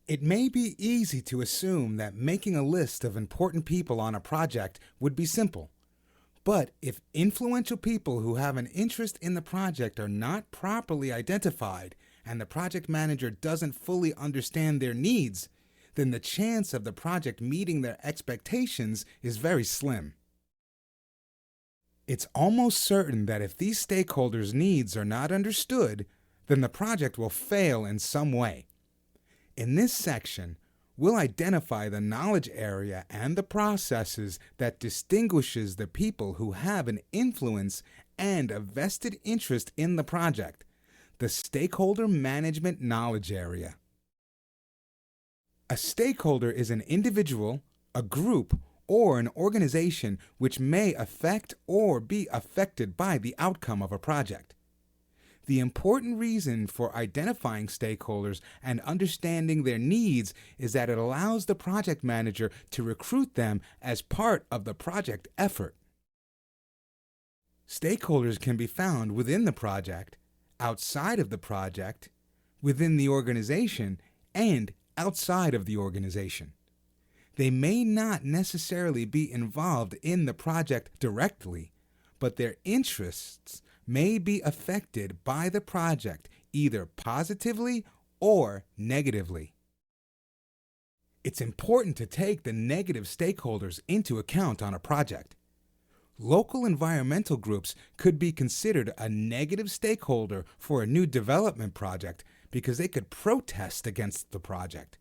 It may be easy to assume that making a list of important people on a project would be simple. But if influential people who have an interest in the project are not properly identified and the project manager doesn't fully understand their needs, then the chance of the project meeting their expectations is very slim. It's almost certain that if these stakeholders' needs are not understood, then the project will fail in some way. In this section, we'll identify the knowledge area and the processes that distinguishes the people who have an influence and a vested interest in the project, the Stakeholder Management Knowledge Area. A stakeholder is an individual, a group, or an organization which may affect or be affected by the outcome of a project. The important reason for identifying stakeholders and understanding their needs is that it allows the project manager to recruit them as part of the project effort. Stakeholders can be found within the project, outside of the project, within the organization, and outside of the organization. They may not necessarily be involved in the project directly, but their interests may be affected by the project either positively or negatively. It's important to take the negative stakeholders into account on a project. Local environmental groups could be considered a negative stakeholder for a new development project because they could protest against the project.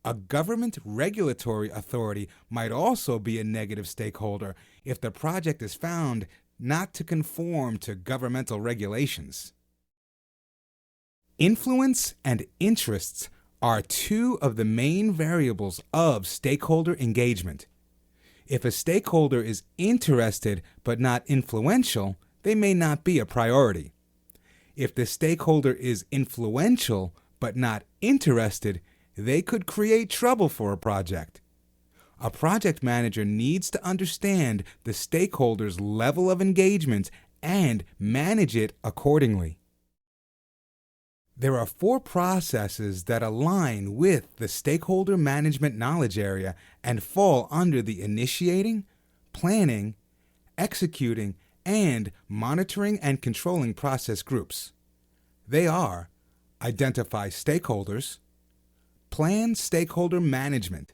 A government regulatory authority might also be a negative stakeholder if the project is found not to conform to governmental regulations. Influence and interests are two of the main variables of stakeholder engagement. If a stakeholder is interested but not influential, they may not be a priority. If the stakeholder is influential but not interested, they could create trouble for a project. A project manager needs to understand the stakeholder's level of engagement and manage it accordingly. There are 4 processes that align with the Stakeholder Management Knowledge Area and fall under the initiating, planning, executing, and monitoring and controlling process groups. They are: identify stakeholders, plan stakeholder management,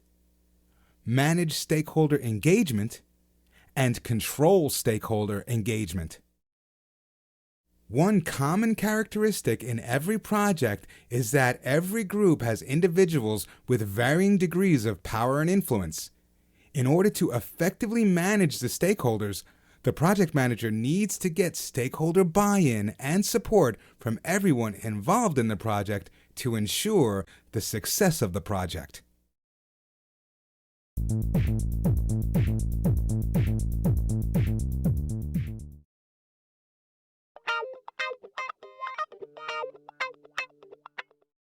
manage stakeholder engagement, and control stakeholder engagement. One common characteristic in every project is that every group has individuals with varying degrees of power and influence. In order to effectively manage the stakeholders, the project manager needs to get stakeholder buy-in and support from everyone involved in the project to ensure the success of the project.